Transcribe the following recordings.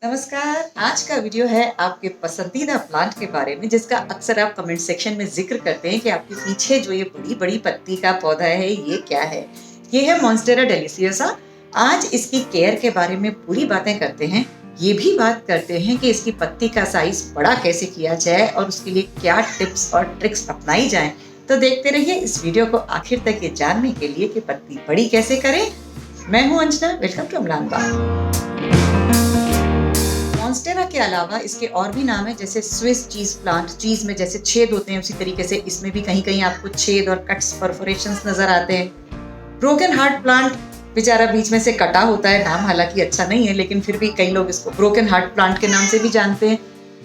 नमस्कार। आज का वीडियो है आपके पसंदीदा प्लांट के बारे में, जिसका अक्सर आप कमेंट सेक्शन में जिक्र करते हैं कि आपके पीछे जो ये बड़ी बड़ी पत्ती का पौधा है ये क्या है। ये है मॉन्स्टेरा डेलिसियोसा। आज इसकी केयर के बारे में पूरी बातें करते हैं। ये भी बात करते हैं कि इसकी पत्ती का साइज बड़ा कैसे किया जाए और उसके लिए क्या टिप्स और ट्रिक्स अपनाई जाएं। तो देखते रहिए इस वीडियो को आखिर तक ये जानने के लिए कि पत्ती बड़ी कैसे करें। मैं हूँ Anjana, welcome to Amlan Bagh. Monstera के अलावा इसके और भी नाम है, जैसे स्विस चीज प्लांट। चीज में जैसे छेद होते हैं उसी तरीके से इसमें भी कहीं कहीं आपको छेद और कट्स परफोरेशंस नजर आते हैं। ब्रोकन हार्ट प्लांट, बेचारा बीच में से कटा होता है, नाम हालांकि अच्छा नहीं है लेकिन फिर भी कई लोग इसको ब्रोकन हार्ट प्लांट के नाम से भी जानते हैं।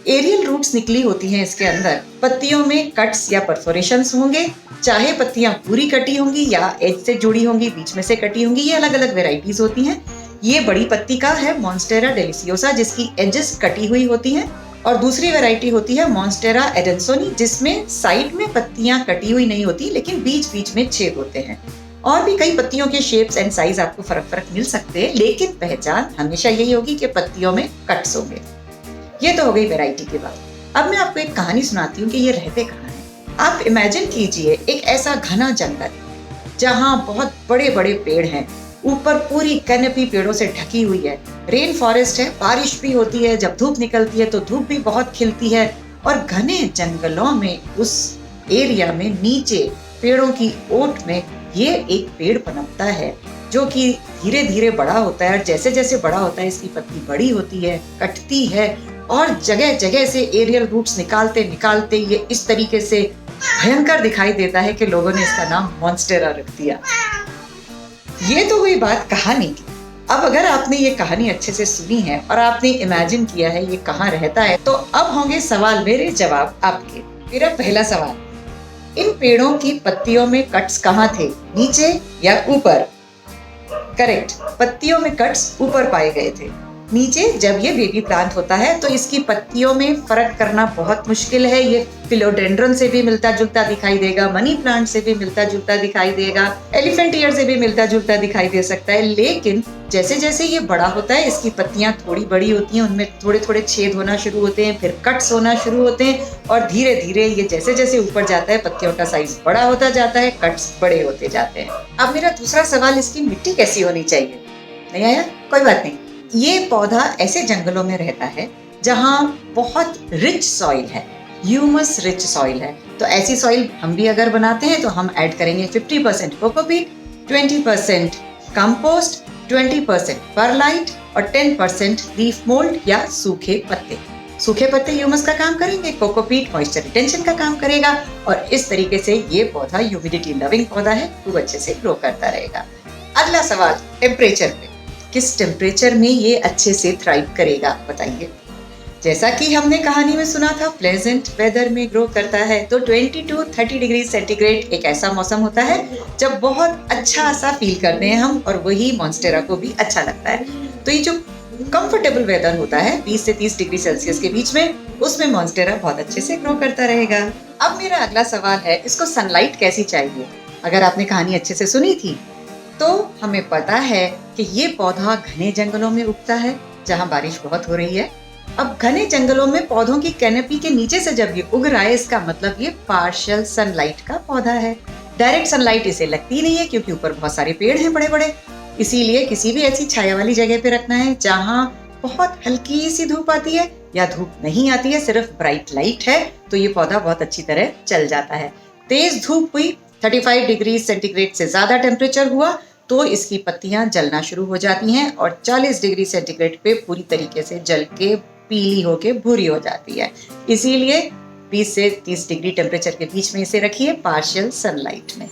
एरियल रूट्स निकली होती हैं इसके अंदर। पत्तियों में कट्स या परफोरेशंस होंगे, चाहे पत्तियां पूरी कटी होंगी या एज से जुड़ी होंगी, बीच में से कटी होंगी, ये अलग अलग वेराइटीज होती हैं। ये बड़ी पत्ती का है मॉन्स्टेरा डेलिसियोसा, जिसकी एजेस कटी हुई होती हैं। और दूसरी वैरायटी होती है मॉन्स्टेरा एडेंसोनी, जिसमें साइड में पत्तियां कटी हुई नहीं होती लेकिन बीच बीच में छेद होते हैं। और भी कई पत्तियों के शेप्स एंड साइज आपको फर्क मिल सकते हैं, लेकिन पहचान हमेशा यही होगी कि पत्तियों में कट्स होंगे। ये तो हो गई वैरायटी की बात। अब मैं आपको एक कहानी सुनाती हूँ कि ये रहते कहाँ हैं। आप इमेजिन कीजिए एक ऐसा घना जंगल जहाँ बहुत बड़े बड़े पेड़ हैं, ऊपर पूरी कैनपी पेड़ों से ढकी हुई है। रेन फॉरेस्ट है, बारिश भी होती है, जब धूप निकलती है तो धूप भी बहुत खिलती है। और घने जंगलों में उस एरिया में नीचे पेड़ों की ओट में ये एक पेड़ पनपता है जो कि धीरे धीरे बड़ा होता है। और जैसे जैसे बड़ा होता है इसकी पत्ती बड़ी होती है, कटती है और जगह जगह से एरियल रूट्स निकालते निकालते ये इस तरीके से भयंकर दिखाई देता है कि लोगों ने इसका नाम मॉन्स्टेरा रख दिया। ये तो हुई बात कहानी की। अब अगर आपने ये कहानी अच्छे से सुनी है और आपने इमेजिन किया है ये कहाँ रहता है, तो अब होंगे सवाल मेरे, जवाब आपके। मेरा पहला सवाल, इन पेड़ों की पत्तियों में कट्स कहाँ थे, नीचे या ऊपर? करेक्ट, पत्तियों में कट्स ऊपर पाए गए थे। नीचे जब ये बेबी प्लांट होता है तो इसकी पत्तियों में फर्क करना बहुत मुश्किल है। ये फिलोडेंड्रन से भी मिलता जुलता दिखाई देगा, मनी प्लांट से भी मिलता जुलता दिखाई देगा, एलिफेंट ईयर से भी मिलता जुलता दिखाई दे सकता है। लेकिन जैसे जैसे ये बड़ा होता है इसकी पत्तियां थोड़ी बड़ी होती हैं, उनमें थोड़े थोड़े छेद होना शुरू होते हैं, फिर कट्स होना शुरू होते हैं और धीरे धीरे ये जैसे जैसे ऊपर जाता है पत्तियों का साइज बड़ा होता जाता है, कट्स बड़े होते जाते हैं। अब मेरा दूसरा सवाल, इसकी मिट्टी कैसी होनी चाहिए? नहीं आया? कोई बात नहीं। ये पौधा ऐसे जंगलों में रहता है जहाँ बहुत रिच सॉइल है, ह्यूमस रिच सॉइल है। तो ऐसी सॉइल हम भी अगर बनाते हैं तो हम ऐड करेंगे 50% कोकोपीट, 20% कंपोस्ट, 20% परलाइट और 10% लीफ मोल्ड या सूखे पत्ते। सूखे पत्ते ह्यूमस का काम करेंगे, कोकोपीट मॉइस्चर रिटेंशन का काम करेगा और इस तरीके से ये पौधा ह्यूमिडिटी लविंग पौधा है, खूब अच्छे से ग्रो करता रहेगा। अगला सवाल, टेम्परेचर पे, किस टेम्परेचर में ये अच्छे से थ्राइव करेगा बताइए? जैसा कि हमने कहानी में सुना था, प्लेजेंट वेदर में ग्रो करता है। तो 20 to 30 डिग्री सेंटीग्रेड एक ऐसा मौसम होता है जब बहुत अच्छा सा फील करते हैं हम, और वही मॉन्स्टेरा को भी अच्छा लगता है। तो ये जो कंफर्टेबल वेदर होता है 20 से 30 डिग्री सेल्सियस के बीच में, उसमें मॉन्स्टेरा बहुत अच्छे से ग्रो करता रहेगा। अब मेरा अगला सवाल है, इसको सनलाइट कैसी चाहिए? अगर आपने कहानी अच्छे से सुनी थी तो हमें पता है कि ये पौधा घने जंगलों में उगता है जहाँ बारिश बहुत हो रही है। अब घने जंगलों में पौधों की कैनपी के नीचे से जब ये उग रहा है, इसका मतलब ये पार्शियल सनलाइट का पौधा है। डायरेक्ट सनलाइट इसे लगती नहीं है क्योंकि ऊपर बहुत सारे पेड़ हैं बड़े बड़े। इसीलिए किसी भी ऐसी छाया वाली जगह पे रखना है जहाँ बहुत हल्की सी धूप आती है या धूप नहीं आती है, सिर्फ ब्राइट लाइट है, तो ये पौधा बहुत अच्छी तरह चल जाता है। तेज धूप हुई, 35 डिग्री सेंटीग्रेड से ज्यादा टेम्परेचर हुआ तो इसकी पत्तियां जलना शुरू हो जाती हैं और 40 डिग्री सेंटीग्रेड पे पूरी तरीके से जल के पीली होके भूरी हो जाती है। इसीलिए 20 से 30 डिग्री टेम्परेचर के बीच में इसे रखिए पार्शियल सनलाइट में।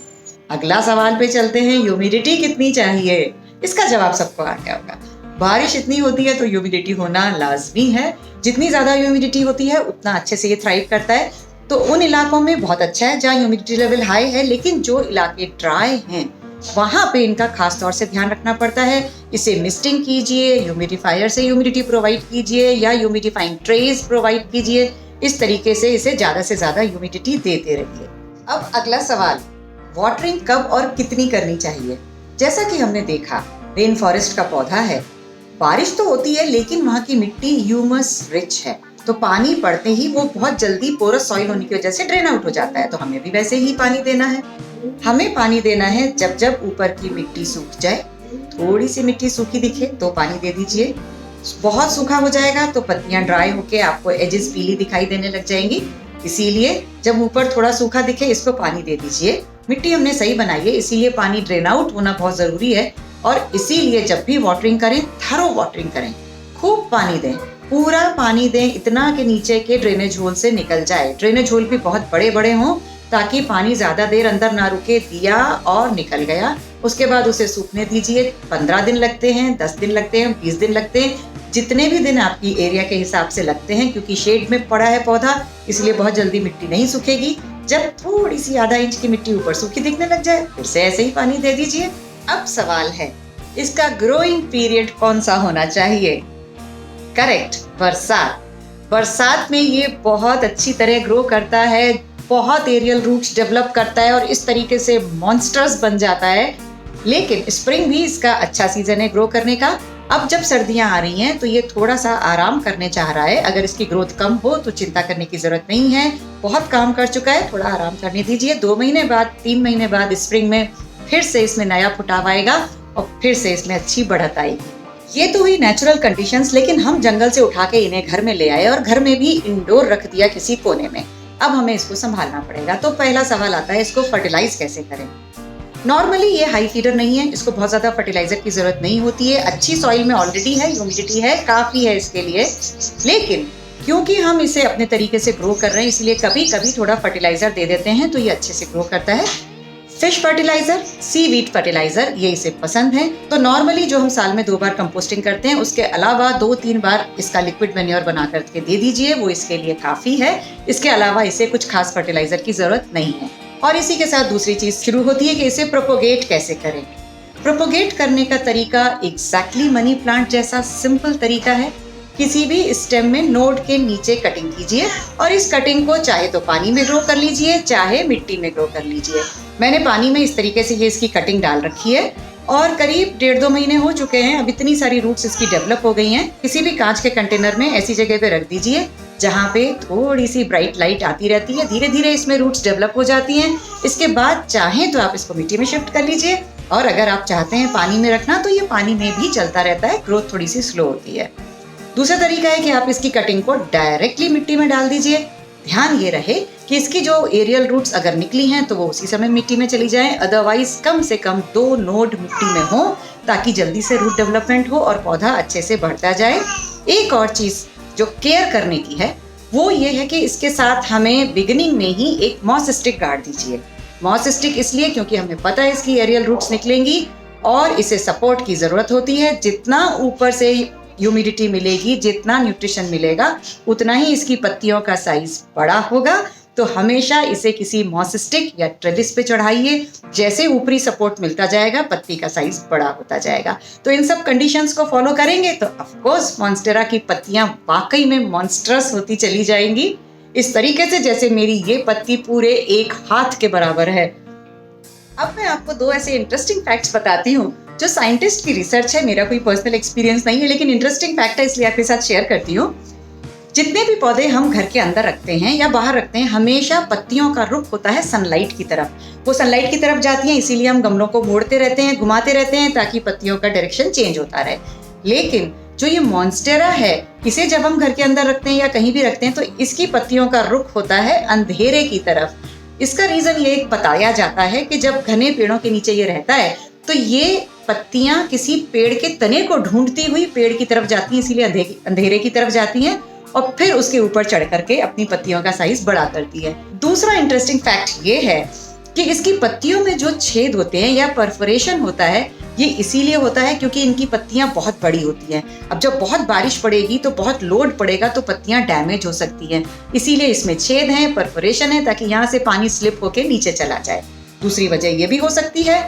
अगला सवाल पे चलते हैं, ह्यूमिडिटी कितनी चाहिए? इसका जवाब सबको आ गया होगा। बारिश इतनी होती है तो ह्यूमिडिटी होना लाजमी है। जितनी ज्यादा ह्यूमिडिटी होती है उतना अच्छे से ये थ्राइव करता है। तो उन इलाकों में बहुत अच्छा है जहाँ ह्यूमिडिटी लेवल हाई है, लेकिन जो इलाके ड्राई हैं वहां पे इनका खास तौर से ध्यान रखना पड़ता है। इसे मिस्टिंग कीजिए, ह्यूमिडिफायर से ह्यूमिडिटी प्रोवाइड कीजिए या ह्यूमिडिफाइंग ट्रेस प्रोवाइड कीजिए। इस तरीके से इसे ज्यादा से ज्यादा ह्यूमिडिटी देते रहिए। अब अगला सवाल, वाटरिंग कब और कितनी करनी चाहिए? जैसा कि हमने देखा रेन फॉरेस्ट का पौधा है, बारिश तो होती है लेकिन वहाँ की मिट्टी ह्यूमस रिच है, तो पानी पड़ते ही वो बहुत जल्दी पोरस सॉइल होने की वजह से ड्रेन आउट हो जाता है। तो हमें भी वैसे ही पानी देना है। हमें पानी देना है जब जब ऊपर की मिट्टी सूख जाए, थोड़ी सी मिट्टी सूखी दिखे तो पानी दे दीजिए। बहुत सूखा हो जाएगा तो पत्तियां ड्राई होके आपको एजेस पीली दिखाई देने लग जाएंगी, इसीलिए जब ऊपर थोड़ा सूखा दिखे इसको पानी दे दीजिए। मिट्टी हमने सही बनाई है, इसीलिए पानी ड्रेन आउट होना बहुत जरूरी है। और इसीलिए जब भी वाटरिंग करें, थरो वाटरिंग करें, खूब पानी दें, पूरा पानी दें, इतना कि नीचे के ड्रेनेज होल से निकल जाए। ड्रेनेज होल भी बहुत बड़े बड़े हों ताकि पानी ज्यादा देर अंदर ना रुके। दिया और निकल गया, उसके बाद उसे सूखने दीजिए। 15 दिन लगते हैं, 10 दिन लगते हैं, 20 दिन लगते हैं, जितने भी दिन आपकी एरिया के हिसाब से लगते हैं। क्योंकि शेड में पड़ा है पौधा, इसलिए बहुत जल्दी मिट्टी नहीं सूखेगी। जब थोड़ी सी आधा इंच की मिट्टी ऊपर सूखी दिखने लग जाए, फिर से ऐसे ही पानी दे दीजिए। अब सवाल है, इसका ग्रोइंग पीरियड कौन सा होना चाहिए? करेक्ट, बरसात। बरसात में ये बहुत अच्छी तरह ग्रो करता है, बहुत एरियल रूट्स डेवलप करता है और इस तरीके से मॉन्स्टर्स बन जाता है। लेकिन स्प्रिंग भी इसका अच्छा सीजन है ग्रो करने का। अब जब सर्दियां आ रही हैं तो ये थोड़ा सा आराम करने चाह रहा है। अगर इसकी ग्रोथ कम हो तो चिंता करने की जरूरत नहीं है, बहुत काम कर चुका है, थोड़ा आराम करने दीजिए। 2 महीने बाद, 3 महीने बाद स्प्रिंग में फिर से इसमें नया फुटाव आएगा और फिर से इसमें अच्छी बढ़त आएगी। ये तो हुई नेचुरल कंडीशंस, लेकिन हम जंगल से उठा के इन्हें घर में ले आए और घर में भी इंडोर रख दिया किसी कोने में। अब हमें इसको संभालना पड़ेगा। तो पहला सवाल आता है, इसको फर्टिलाइज कैसे करें? नॉर्मली ये हाई फीडर नहीं है, इसको बहुत ज्यादा फर्टिलाइजर की जरूरत नहीं होती है। अच्छी सॉइल में ऑलरेडी है, ह्यूमिडिटी है, काफी है इसके लिए। लेकिन क्योंकि हम इसे अपने तरीके से ग्रो कर रहे हैं, इसलिए कभी कभी थोड़ा फर्टिलाइजर दे देते हैं तो ये अच्छे से ग्रो करता है। फिश फर्टिलाइजर, सीवीड फर्टिलाइजर, ये इसे पसंद है। तो नॉर्मली जो हम साल में 2 बार कंपोस्टिंग करते हैं, उसके अलावा 2-3 बार इसका लिक्विड मैन्योर बना करके दे दीजिए, वो इसके लिए काफी है। इसके अलावा इसे कुछ खास फर्टिलाइजर की जरूरत नहीं है। और इसी के साथ दूसरी चीज शुरू होती है कि इसे प्रोपोगेट कैसे करें। प्रोपोगेट करने का तरीका एग्जैक्टली मनी प्लांट जैसा सिंपल तरीका है। किसी भी स्टेम में नोड के नीचे कटिंग कीजिए और इस कटिंग को चाहे तो पानी में ग्रो कर लीजिए, चाहे मिट्टी में ग्रो कर लीजिए। मैंने पानी में इस तरीके से ये इसकी कटिंग डाल रखी है और करीब 1.5-2 महीने हो चुके हैं। अब इतनी सारी रूट्स इसकी डेवलप हो गई हैं। किसी भी कांच के कंटेनर में ऐसी जगह पे रख दीजिए जहाँ पे थोड़ी सी ब्राइट लाइट आती रहती है। धीरे धीरे इसमें रूट्स डेवलप हो जाती हैं। इसके बाद चाहें तो आप इसको मिट्टी में शिफ्ट कर लीजिए और अगर आप चाहते हैं पानी में रखना तो ये पानी में भी चलता रहता है, ग्रोथ थोड़ी सी स्लो होती है। दूसरा तरीका है कि आप इसकी कटिंग को डायरेक्टली मिट्टी में डाल दीजिए। ध्यान ये रहे कि इसकी जो एरियल रूट्स अगर निकली हैं तो वो उसी समय मिट्टी में चली जाएं, अदरवाइज कम से कम 2 नोड मिट्टी में हो ताकि जल्दी से रूट डेवलपमेंट हो और पौधा अच्छे से बढ़ता जाए। एक और चीज जो केयर करने की है वो ये है कि इसके साथ हमें बिगिनिंग में ही एक मॉस स्टिक गाड़ दीजिए। मॉस स्टिक इसलिए क्योंकि हमें पता है इसकी एरियल रूट्स निकलेंगी और इसे सपोर्ट की जरूरत होती है। जितना ऊपर से ह्यूमिडिटी मिलेगी, जितना न्यूट्रिशन मिलेगा, उतना ही इसकी पत्तियों का साइज बड़ा होगा। तो हमेशा इसे किसी मॉस स्टिक या ट्रेलिस पे चढ़ाइए। जैसे ऊपरी सपोर्ट मिलता जाएगा, पत्ती का साइज बड़ा होता जाएगा। तो इन सब कंडीशंस को फॉलो करेंगे तो ऑफ कोर्स मॉन्स्टेरा की पत्तियां वाकई में मॉन्स्ट्रस होती चली जाएंगी, इस तरीके से जैसे मेरी ये पत्ती पूरे 1 हाथ के बराबर है। अब मैं आपको 2 ऐसे इंटरेस्टिंग फैक्ट्स बताती हूँ जो साइंटिस्ट की रिसर्च है, मेरा कोई पर्सनल एक्सपीरियंस नहीं है, लेकिन इंटरेस्टिंग फैक्ट है इसलिए आपके साथ शेयर करती हूँ। जितने भी पौधे हम घर के अंदर रखते हैं या बाहर रखते हैं, हमेशा पत्तियों का रुख होता है सनलाइट की तरफ। वो सनलाइट की तरफ जाती हैं, इसीलिए हम गमलों को मोड़ते रहते हैं, घुमाते रहते हैं ताकि पत्तियों का डायरेक्शन चेंज होता रहे। लेकिन जो ये मॉन्स्टेरा है, इसे जब हम घर के अंदर रखते हैं या कहीं भी रखते हैं तो इसकी पत्तियों का रुख होता है अंधेरे की तरफ। इसका रीजन ये बताया जाता है कि जब घने पेड़ों के नीचे ये रहता है तो ये पत्तियां किसी पेड़ के तने को ढूंढती हुई पेड़ की तरफ जाती हैं, इसीलिए अंधेरे की तरफ जाती हैं और फिर उसके ऊपर चढ़ करके अपनी पत्तियों का साइज बड़ा करती है। दूसरा इंटरेस्टिंग फैक्ट ये है कि इसकी पत्तियों में जो छेद होते हैं या परफोरेशन होता है, ये इसीलिए होता है क्योंकि इनकी पत्तियां बहुत बड़ी होती हैं। अब जब बहुत बारिश पड़ेगी तो बहुत लोड पड़ेगा तो पत्तियां डैमेज हो सकती हैं, इसीलिए इसमें छेद हैं, परफोरेशन है ताकि यहाँ से पानी स्लिप होके नीचे चला जाए। दूसरी वजह ये भी हो सकती है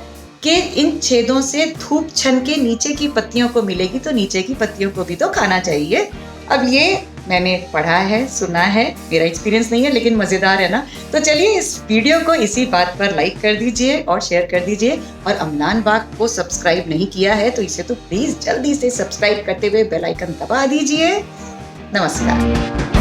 कि इन छेदों से धूप छन के नीचे की पत्तियों को मिलेगी तो नीचे की पत्तियों को भी तो खाना चाहिए। अब ये मैंने पढ़ा है, सुना है, मेरा एक्सपीरियंस नहीं है, लेकिन मज़ेदार है ना। तो चलिए इस वीडियो को इसी बात पर लाइक कर दीजिए और शेयर कर दीजिए। और अमलान बाग को सब्सक्राइब नहीं किया है तो इसे तो प्लीज़ जल्दी से सब्सक्राइब करते हुए बेल आइकन दबा दीजिए। नमस्कार।